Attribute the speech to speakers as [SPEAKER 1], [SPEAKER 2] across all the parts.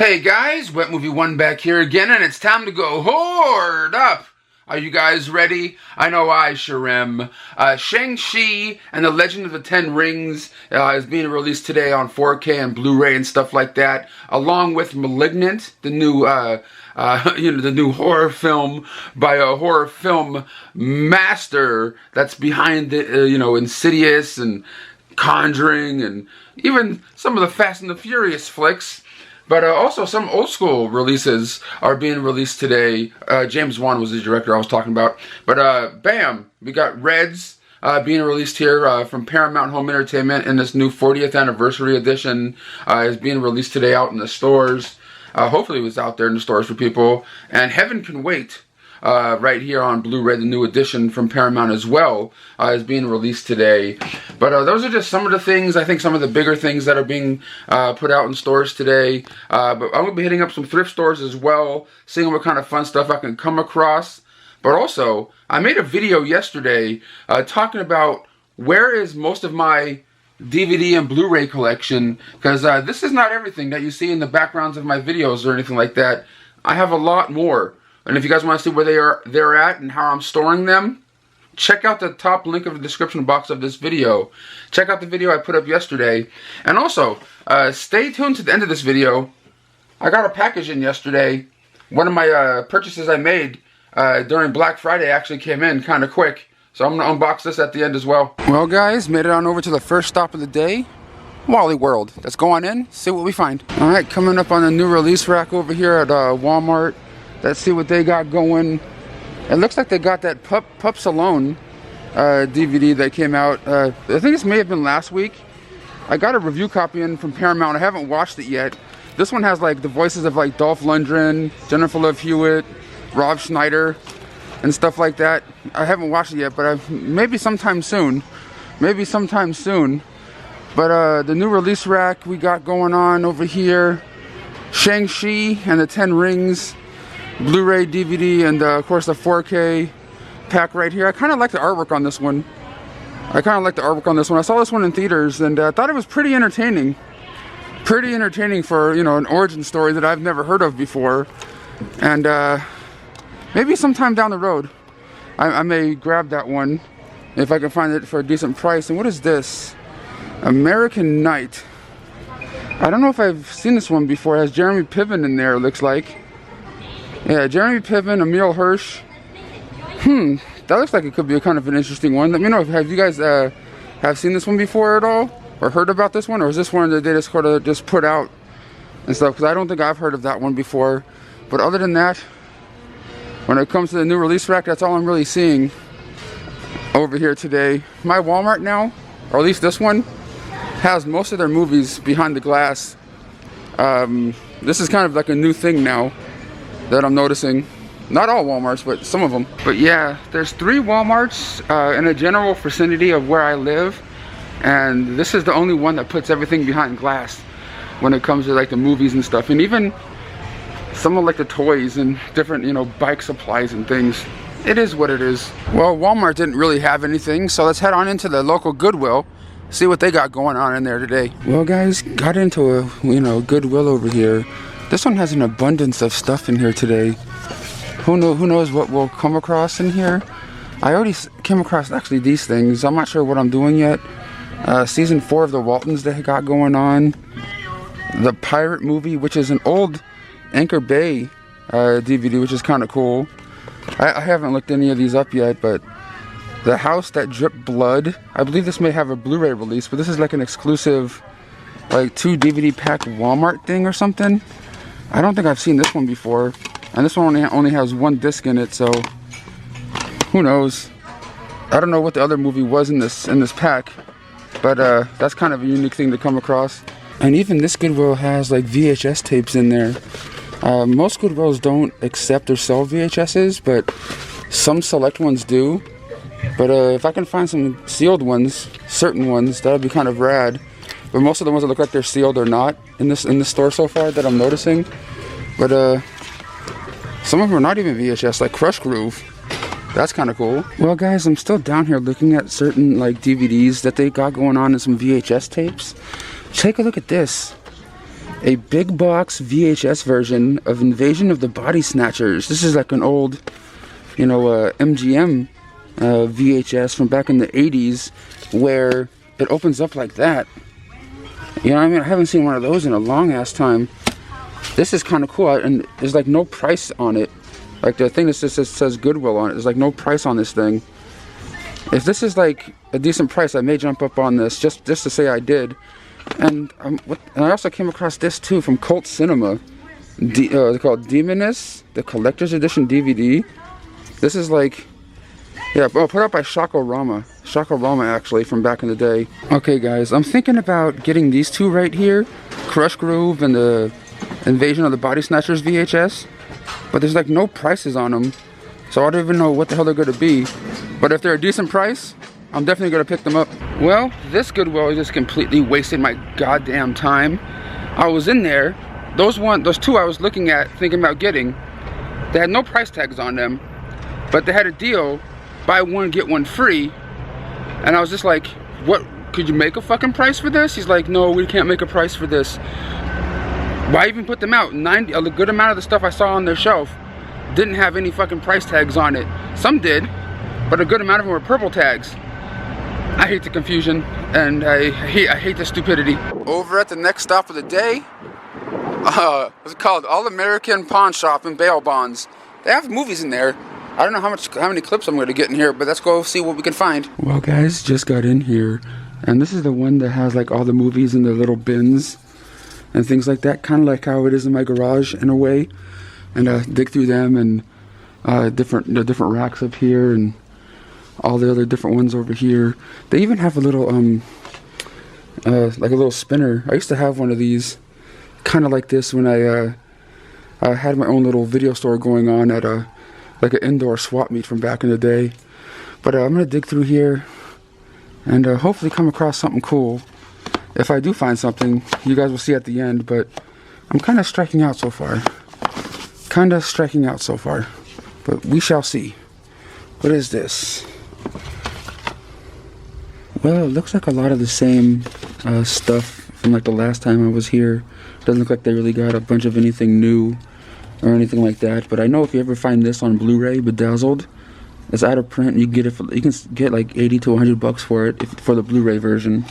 [SPEAKER 1] Hey guys, Wet Movie 1 back here again, and it's time to go hoard up. Are you guys ready? I know I sure am. Shang-Chi and the Legend of the Ten Rings is being released today on 4K and Blu-ray and stuff like that, along with Malignant, the new the new horror film by a horror film master that's behind the Insidious and Conjuring and even some of the Fast and the Furious flicks. But also some old school releases are being released today. James Wan was the director I was talking about. But bam, we got Reds being released here from Paramount Home Entertainment, and this new 40th anniversary edition is being released today out in the stores. Hopefully it was out there in the stores for people. And Heaven Can Wait, right here on Blu-ray, the new edition from Paramount as well, is being released today. But those are just some of the things, I think some of the bigger things that are being put out in stores today. But I'm going to be hitting up some thrift stores as well, seeing what kind of fun stuff I can come across. But also, I made a video yesterday talking about where is most of my DVD and Blu-ray collection, because this is not everything that you see in the backgrounds of my videos or anything like that. I have a lot more. And if you guys want to see where they're at and how I'm storing them, check out the top link of the description box of this video. Check out the video I put up yesterday. And also, stay tuned to the end of this video. I got a package in yesterday. One of my purchases I made during Black Friday actually came in kind of quick. So I'm going to unbox this at the end as well. Well guys, made it on over to the first stop of the day. Wally World. Let's go on in, see what we find. Alright, coming up on the new release rack over here at Walmart. Let's see what they got going. It looks like they got that Pups Alone DVD that came out. I think this may have been last week. I got a review copy in from Paramount. I haven't watched it yet. This one has like the voices of like Dolph Lundgren, Jennifer Love Hewitt, Rob Schneider, and stuff like that. I haven't watched it yet, but maybe sometime soon. Maybe sometime soon. But the new release rack we got going on over here. Shang-Chi and the Ten Rings. Blu-ray, DVD, and of course the 4K pack right here. I kind of like the artwork on this one. I saw this one in theaters and I thought it was pretty entertaining. Pretty entertaining for, an origin story that I've never heard of before. And maybe sometime down the road, I may grab that one if I can find it for a decent price. And what is this? American Night. I don't know if I've seen this one before. It has Jeremy Piven in there, it looks like. Yeah, Jeremy Piven, Emile Hirsch. That looks like it could be a kind of an interesting one. Let me know, have you guys have seen this one before at all? Or heard about this one? Or is this one that they just put out and stuff? Because I don't think I've heard of that one before. But other than that, when it comes to the new release rack, that's all I'm really seeing over here today. My Walmart now, or at least this one, has most of their movies behind the glass. This is kind of like a new thing now that I'm noticing. Not all Walmarts, but some of them. But yeah, there's 3 Walmarts in a general vicinity of where I live, and this is the only one that puts everything behind glass when it comes to like the movies and stuff, and even some of like the toys and different bike supplies and things. It is what it is. Well, Walmart didn't really have anything, so let's head on into the local Goodwill, see what they got going on in there today. Well guys, got into a Goodwill over here. This one has an abundance of stuff in here today. Who knows what we'll come across in here. I already came across actually these things. I'm not sure what I'm doing yet. Season 4 of the Waltons they got going on. The Pirate movie, which is an old Anchor Bay DVD, which is kind of cool. I haven't looked any of these up yet, but The House That Dripped Blood. I believe this may have a Blu-ray release, but this is like an exclusive like 2 DVD pack Walmart thing or something. I don't think I've seen this one before, and this one only has 1 disc in it, so who knows? I don't know what the other movie was in this pack, but that's kind of a unique thing to come across. And even this Goodwill has like VHS tapes in there. Most Goodwills don't accept or sell VHSs, but some select ones do. But if I can find some sealed ones, certain ones, that would be kind of rad. But most of the ones that look like they're sealed are not in this store so far that I'm noticing. But some of them are not even VHS, like Crush Groove. That's kind of cool. Well guys, I'm still down here looking at certain like DVDs that they got going on and some VHS tapes. Take a look at this. A big box VHS version of Invasion of the Body Snatchers. This is like an old, you know, MGM VHS from back in the 80s where it opens up like that. You know what I mean? I haven't seen one of those in a long ass time. This is kind of cool, and there's like no price on it. Like the thing that says Goodwill on it, there's like no price on this thing. If this is like a decent price, I may jump up on this just to say I did. And and I also came across this too from Cult Cinema. They're called Demoness, the Collector's Edition DVD. This is like, yeah, put out by Shakorama. Shakorama actually, from back in the day. Okay guys, I'm thinking about getting these two right here, Crush Groove and the Invasion of the Body Snatchers VHS. But there's like no prices on them, so I don't even know what the hell they're going to be. But if they're a decent price, I'm definitely going to pick them up. Well, this Goodwill just completely wasted my goddamn time. I was in there, those two I was looking at, thinking about getting, they had no price tags on them, but they had a deal, buy one get one free. And I was just like, what, could you make a fucking price for this? He's like, no, we can't make a price for this. Why even put them out? A good amount of the stuff I saw on their shelf didn't have any fucking price tags on it. Some did, but a good amount of them were purple tags. I hate the confusion, and I hate the stupidity. Over at the next stop of the day, what's it called? All American Pawn Shop in bail bonds. They have movies in there. I don't know how many clips I'm going to get in here, but let's go see what we can find. Well, guys, just got in here, and this is the one that has like all the movies in the little bins and things like that, kind of like how it is in my garage in a way. And dig through them, and the different racks up here, and all the other different ones over here. They even have a little like a little spinner. I used to have one of these, kind of like this, when I had my own little video store going on at like an indoor swap meet from back in the day. But I'm gonna dig through here and hopefully come across something cool. If I do find something, you guys will see at the end. But I'm kind of striking out so far. But we shall see. What is this? Well, it looks like a lot of the same stuff from like the last time I was here. Doesn't look like they really got a bunch of anything new or anything like that. But I know if you ever find this on Blu-ray, bedazzled, it's out of print. You can get it for, you can get like 80 to 100 bucks for it for the Blu-ray version,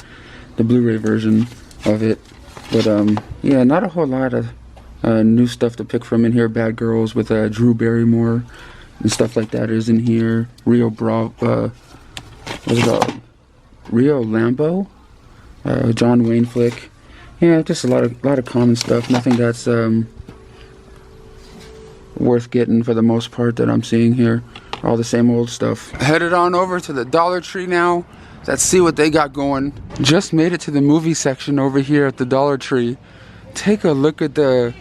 [SPEAKER 1] of it. But yeah, not a whole lot of new stuff to pick from in here. Bad Girls with Drew Barrymore and stuff like that is in here. Rio Lambo, John Wayne flick. Yeah, just a lot of common stuff. Nothing that's worth getting for the most part that I'm seeing here. All the same old stuff. Headed on over to the Dollar Tree now. Let's see what they got going. Just made it to the movie section over here at the Dollar Tree. Take a look at the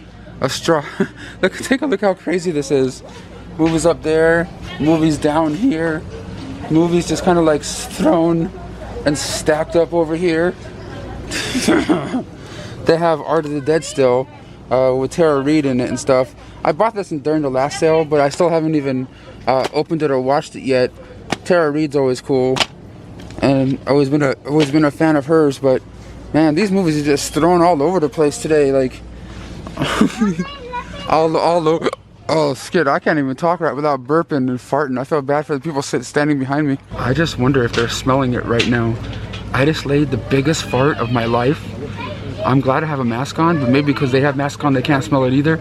[SPEAKER 1] take a look how crazy this is. Movies up there, movies down here, movies just kind of like thrown and stacked up over here. They have Art of the Dead still, with Tara Reid in it and stuff. I bought this during the last sale, but I still haven't even opened it or watched it yet. Tara Reid's always cool, and always been a fan of hers. But man, these movies are just thrown all over the place today. Like all over. Oh, shit, I can't even talk right without burping and farting. I feel bad for the people standing behind me. I just wonder if they're smelling it right now. I just laid the biggest fart of my life. I'm glad I have a mask on, but maybe because they have masks on, they can't smell it either.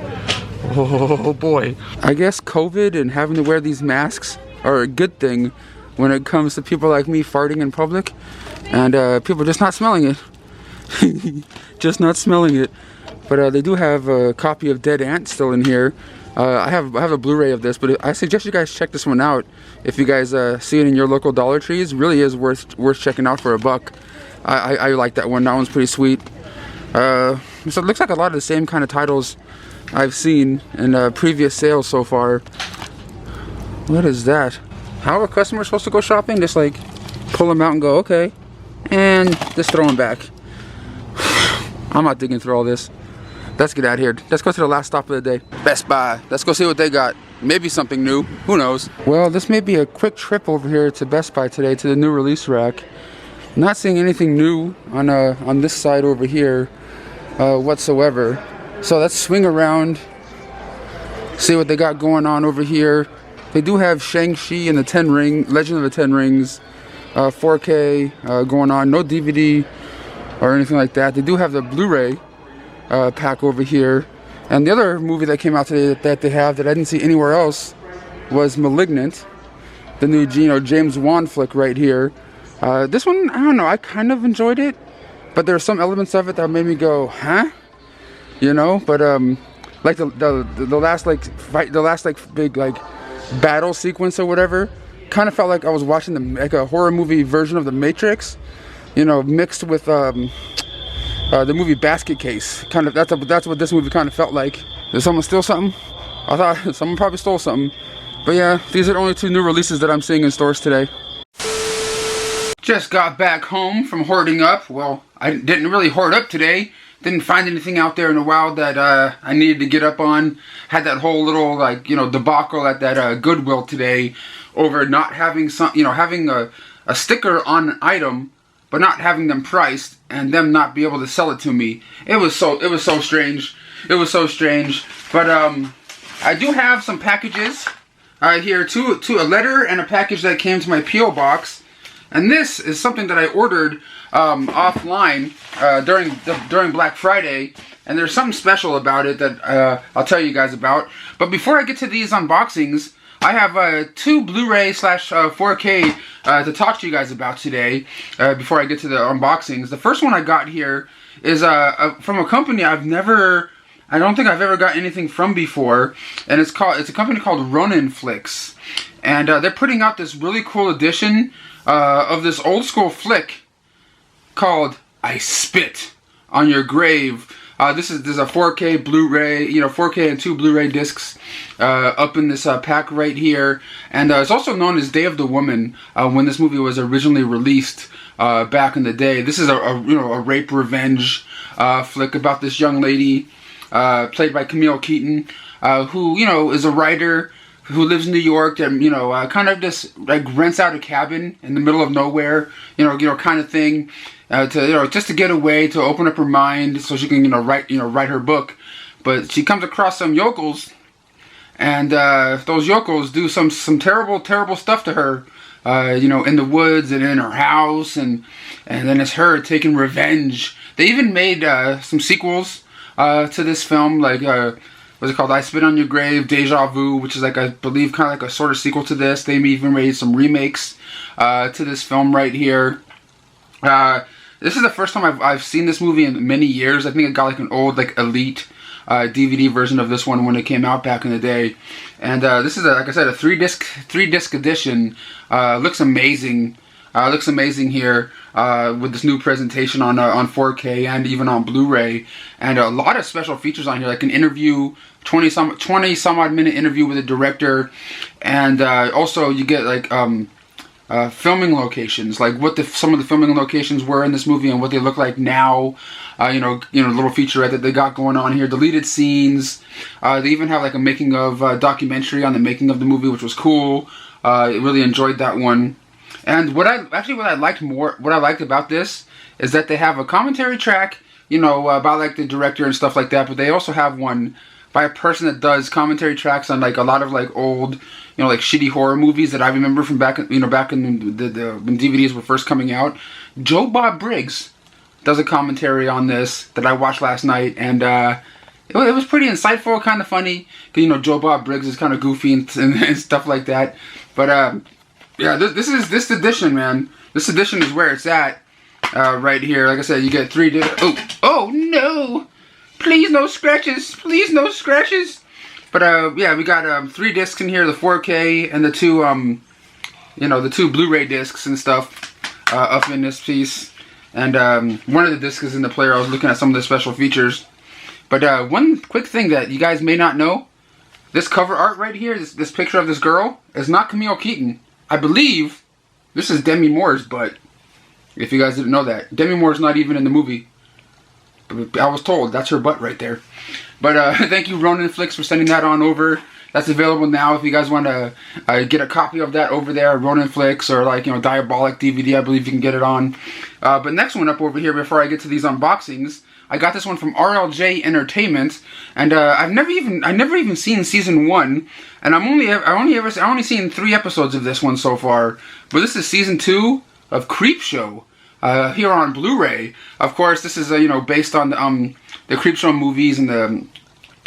[SPEAKER 1] Oh boy. I guess COVID and having to wear these masks are a good thing when it comes to people like me farting in public. And people just not smelling it. Just not smelling it. But they do have a copy of Dead Ant still in here. I have a Blu-ray of this, but I suggest you guys check this one out. If you guys see it in your local Dollar Trees, it really is worth checking out for $1. I like that one. That one's pretty sweet. So it looks like a lot of the same kind of titles I've seen in previous sales so far. What is that? How are customers supposed to go shopping? Just like pull them out and go, okay, and just throw them back. I'm not digging through all this. Let's get out of here. Let's go to the last stop of the day. Best Buy. Let's go see what they got. Maybe something new. Who knows? Well, this may be a quick trip over here to Best Buy today to the new release rack. Not seeing anything new on this side over here. whatsoever. So let's swing around, see what they got going on over here. They do have Shang-Chi and the Legend of the Ten Rings, 4K going on. No DVD or anything like that. They do have the Blu-ray pack over here. And the other movie that came out today that they have that I didn't see anywhere else was Malignant, the new James Wan flick right here. This one, I don't know, I kind of enjoyed it, but there are some elements of it that made me go, huh? You know, but like the last fight, the last big battle sequence or whatever, kind of felt like I was watching like a horror movie version of The Matrix, you know, mixed with the movie Basket Case. Kind of that's what this movie kind of felt like. Did someone steal something? I thought someone probably stole something. But yeah, these are the only 2 new releases that I'm seeing in stores today. Just got back home from hoarding up. Well, I didn't really hoard up today. Didn't find anything out there in the wild that I needed to get up on. Had that whole little debacle at that Goodwill today over not having having a sticker on an item, but not having them priced and them not be able to sell it to me. It was so strange. It was so strange. But I do have some packages here, a letter and a package that came to my P.O. box. And this is something that I ordered offline during Black Friday, and there's something special about it that I'll tell you guys about. But before I get to these unboxings, I have 2 Blu-ray / 4K to talk to you guys about today. Before I get to the unboxings, the first one I got here is from a company I don't think I've ever got anything from before, and it's a company called Ronin Flicks, and they're putting out this really cool edition of this old school flick called I Spit on Your Grave. There's a 4K Blu-ray, 4K and 2 Blu-ray discs up in this pack right here, and it's also known as Day of the Woman when this movie was originally released back in the day. This is a rape revenge flick about this young lady played by Cameo who is a writer who lives in New York and kind of just rents out a cabin in the middle of nowhere, kind of thing, to just to get away, to open up her mind so she can write her book. But she comes across some yokels, and those yokels do some terrible stuff to her, in the woods and in her house, and then it's her taking revenge. They even made some sequels to this film, what's it called? I Spit on Your Grave, Deja Vu, which is I believe kind of like a sort of sequel to this. They even made some remakes to this film right here. This is the first time I've seen this movie in many years. I think I got an old Elite DVD version of this one when it came out back in the day. And this is like I said, a three disc edition. Looks amazing. Looks amazing here with this new presentation on 4K and even on Blu-ray, and a lot of special features on here, like an interview, 20 some odd minute interview with the director, and also you get filming locations, like what some of the filming locations were in this movie and what they look like now. Little featurette that they got going on here, deleted scenes. They even have a making of documentary on the making of the movie, which was cool. I really enjoyed that one. And what I liked about this is that they have a commentary track, about the director and stuff like that, but they also have one by a person that does commentary tracks on a lot of old, shitty horror movies that I remember from back in when DVDs were first coming out. Joe Bob Briggs does a commentary on this that I watched last night, and it was pretty insightful, kind of funny, because Joe Bob Briggs is kind of goofy and stuff like that. But yeah, this edition, man. This edition is where it's at right here. Like I said, you get 3 discs. Oh no! Please no scratches. Please no scratches. But yeah, we got 3 discs in here: the 4K and the 2 the 2 Blu-ray discs and stuff up in this piece. And one of the discs is in the player. I was looking at some of the special features. But one quick thing that you guys may not know: this cover art right here, this picture of this girl, is not Camille Keaton. I believe this is Demi Moore's butt. If you guys didn't know that, Demi Moore's not even in the movie. I was told that's her butt right there. But thank you, Ronin Flicks, for sending that on over. That's available now if you guys want to get a copy of that over there, Ronin Flicks, or Diabolic DVD. I believe you can get it on. But next one up over here, before I get to these unboxings, I got this one from RLJ Entertainment, and I've never even seen season 1, and I only seen 3 episodes of this one so far. But this is season 2 of Creepshow. Here on Blu-ray. Of course, this is based on the Creepshow movies and the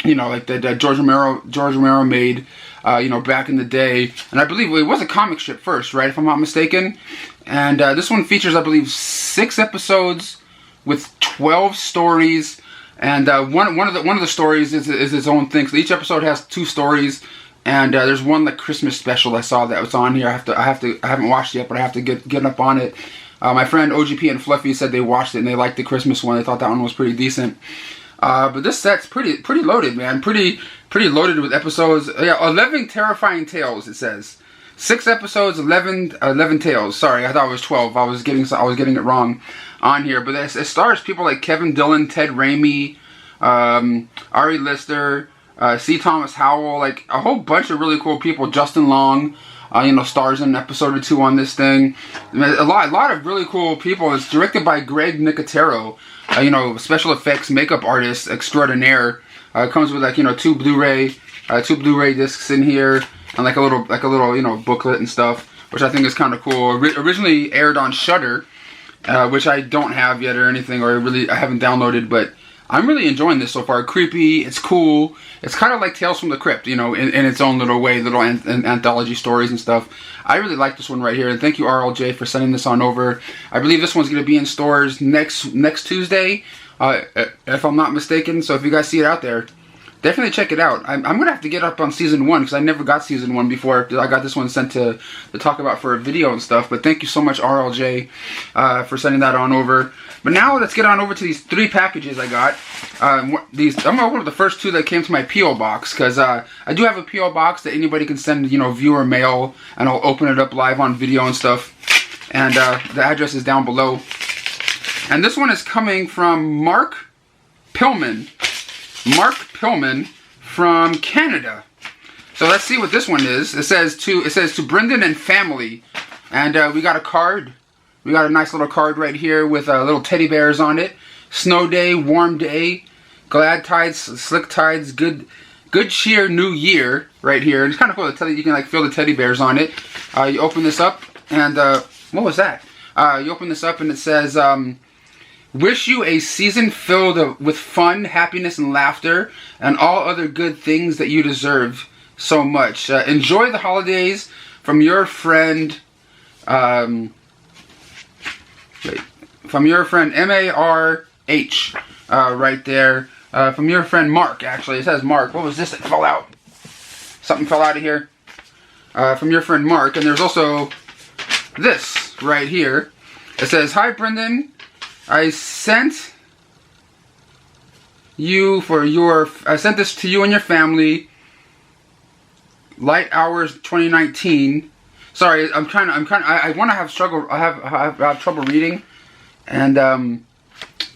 [SPEAKER 1] like that George Romero made back in the day. And I believe it was a comic strip first, right? If I'm not mistaken. And this one features, I believe, 6 episodes with 12 stories. And one of the stories is its own thing. So each episode has 2 stories. And there's one like Christmas special I saw that was on here. I haven't watched it yet, but I have to get up on it. My friend OGP and Fluffy said they watched it and they liked the Christmas one. They thought that one was pretty decent. But this set's pretty loaded, man. Pretty loaded with episodes. Yeah, 11 terrifying tales. It says 6 episodes, 11 tales. Sorry, I thought it was 12. I was getting it wrong on here. But it stars people like Kevin Dillon, Ted Raimi, Ari Lister, C. Thomas Howell, like a whole bunch of really cool people. Justin Long. Stars in an episode or 2 on this thing. A lot of really cool people. It's directed by Greg Nicotero, special effects makeup artist extraordinaire. It comes with like 2 Blu-ray discs in here, and like a little booklet and stuff, which I think is kind of cool. Originally aired on Shudder, which I don't have yet or anything, or I haven't downloaded, but I'm really enjoying this so far. Creepy, it's cool. It's kind of like Tales from the Crypt, in its own little way, little anthology stories and stuff. I really like this one right here, and thank you RLJ for sending this on over. I believe this one's going to be in stores next Tuesday, if I'm not mistaken. So if you guys see it out there, definitely check it out. I'm going to have to get up on season 1 because I never got season 1 before. I got this one sent to talk about for a video and stuff. But thank you so much, RLJ, for sending that on over. But now let's get on over to these 3 packages I got. I'm going to open the first 2 that came to my P.O. box, because I do have a P.O. box that anybody can send, viewer mail, and I'll open it up live on video and stuff. And the address is down below. And this one is coming from Mark Pillman. Mark Pillman from Canada. So let's see what this one is. It says to Brendan and family, and we got a card. We got a nice little card right here with little teddy bears on it. Snow day, warm day, glad tides, slick tides, good cheer, new year right here. And it's kind of cool to tell you can like feel the teddy bears on it. You open this up, and what was that? You open this up and it says, wish you a season filled with fun, happiness, and laughter, and all other good things that you deserve so much. Enjoy the holidays from your friend, from your friend M-A-R-H, right there. From your friend Mark, actually. It says Mark. What was this that fell out? Something fell out of here. From your friend Mark. And there's also this right here. It says, hi Brendan. I sent this to you and your family. Light Hours 2019. Sorry, I want to have trouble reading, and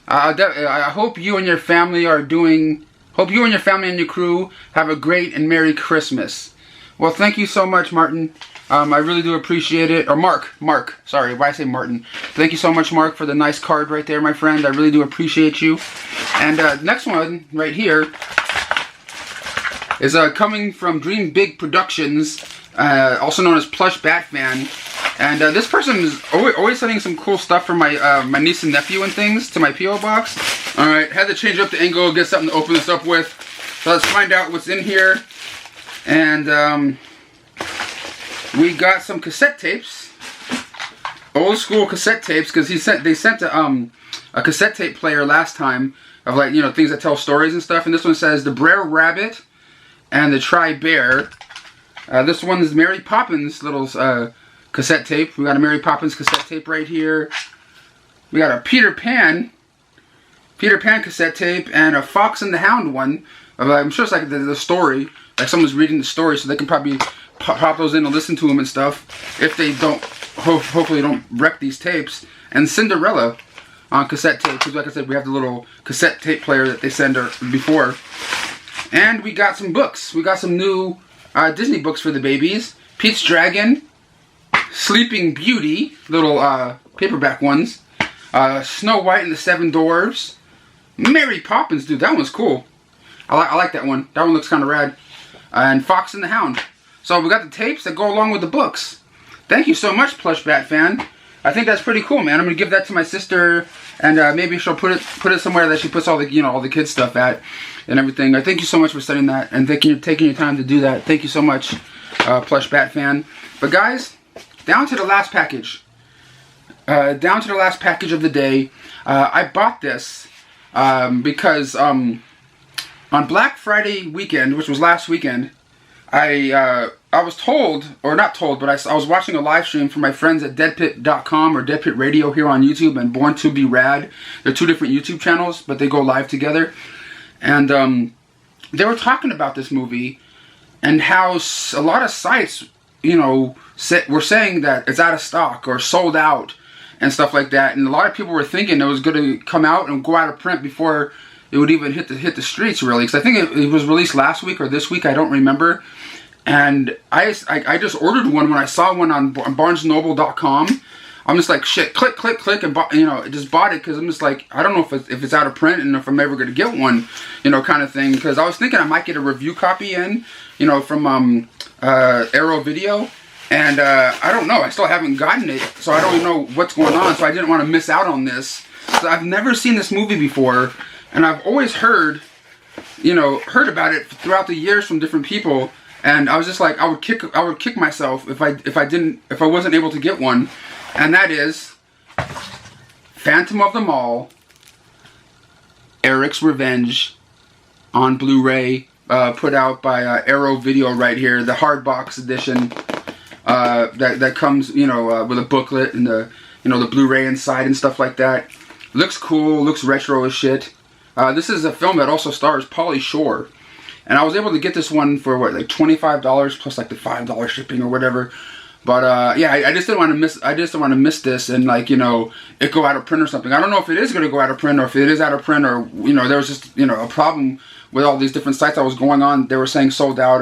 [SPEAKER 1] I hope you and your family are doing. Hope you and your family and your crew have a great and Merry Christmas. Well, thank you so much, Martin. I really do appreciate it. Or Mark. Sorry, why I say Martin. Thank you so much, Mark, for the nice card right there, my friend. I really do appreciate you. And next one right here is coming from Dream Big Productions, also known as Plush Batman. And this person is always sending some cool stuff for my my niece and nephew and things to my P.O. box. Alright, had to change up the angle, get something to open this up with. So let's find out what's in here. And we got some cassette tapes. Old school cassette tapes, because they sent a cassette tape player last time of, like, things that tell stories and stuff. And this one says The Brer Rabbit and the Tri-Bear. This one is Mary Poppins little cassette tape. We got a Mary Poppins cassette tape right here. We got a Peter Pan cassette tape, and a Fox and the Hound one. I'm sure it's like the story, like someone's reading the story, so they can probably pop those in and listen to them and stuff. If they don't, hopefully don't wreck these tapes. And Cinderella on cassette tape, because like I said, we have the little cassette tape player that they send before. And we got some books. We got some new Disney books for the babies. Pete's Dragon, Sleeping Beauty, little paperback ones. Snow White and the Seven Dwarfs. Mary Poppins, dude, that one's cool. I like that one. That one looks kind of rad. And Fox and the Hound. So we got the tapes that go along with the books. Thank you so much, Plush Bat Fan. I think that's pretty cool, man. I'm gonna give that to my sister, and maybe she'll put it somewhere that she puts all the all the kids stuff at, and everything. I thank you so much for studying that and taking your time to do that. Thank you so much, Plush Bat Fan. But guys, down to the last package. Down to the last package of the day. I bought this because on Black Friday weekend, which was last weekend, I was told, or not told, but I was watching a live stream from my friends at deadpit.com or Deadpit Radio here on YouTube and Born to Be Rad. They're two different YouTube channels, but they go live together. And they were talking about this movie and how a lot of sites, were saying that it's out of stock or sold out and stuff like that. And a lot of people were thinking it was going to come out and go out of print before it would even hit the streets, really. Because I think it was released last week or this week, I don't remember. And I just ordered one when I saw one on BarnesandNoble.com. I'm just like, shit, click, and just bought it because I'm just like, I don't know if it's out of print and if I'm ever going to get one, kind of thing. Because I was thinking I might get a review copy in, from Arrow Video. And I don't know, I still haven't gotten it, so I don't even know what's going on, so I didn't want to miss out on this. So I've never seen this movie before, and I've always heard about it throughout the years from different people. And I was just like, I would kick myself if I wasn't able to get one. And that is Phantom of the Mall, Eric's Revenge on Blu-ray, put out by Arrow Video right here, the hard box edition that comes with a booklet and the the Blu-ray inside and stuff like that. Looks cool, looks retro as shit. This is a film that also stars Pauly Shore. And I was able to get this one for what, like $25 plus like the $5 shipping or whatever. But yeah, I just didn't want to miss. I just didn't want to miss this and like it go out of print or something. I don't know if it is going to go out of print or if it is out of print or there was just a problem with all these different sites that was going on. They were saying sold out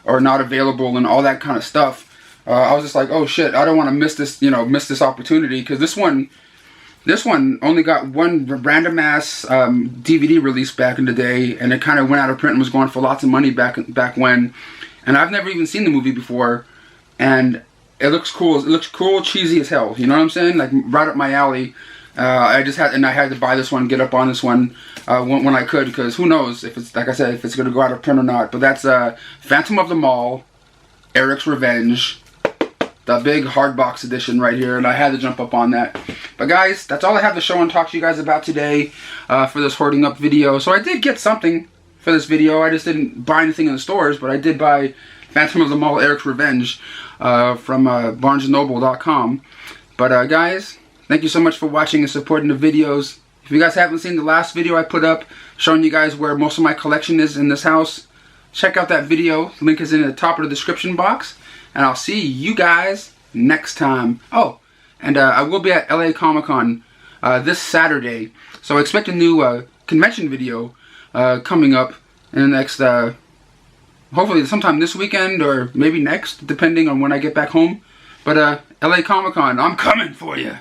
[SPEAKER 1] or not available and all that kind of stuff. I was just like, oh shit, I don't want to miss this miss this opportunity because this one only got one random ass DVD release back in the day, and it kind of went out of print and was going for lots of money back when. And I've never even seen the movie before, and it looks cool. It looks cool, cheesy as hell. You know what I'm saying? Like right up my alley. I had to buy this one, get up on this one when I could, because who knows if it's, like I said, if it's gonna go out of print or not. But that's Phantom of the Mall, Eric's Revenge. The big hard box edition right here, and I had to jump up on that. But guys, that's all I have to show and talk to you guys about today for this hoarding up video. So I did get something for this video. I just didn't buy anything in the stores, but I did buy Phantom of the Mall, Eric's Revenge from BarnesandNoble.com. But guys, thank you so much for watching and supporting the videos. If you guys haven't seen the last video I put up showing you guys where most of my collection is in this house, check out that video. The link is in the top of the description box. And I'll see you guys next time. Oh, and I will be at LA Comic-Con this Saturday. So expect a new convention video coming up in the next, hopefully sometime this weekend or maybe next, depending on when I get back home. But LA Comic-Con, I'm coming for you.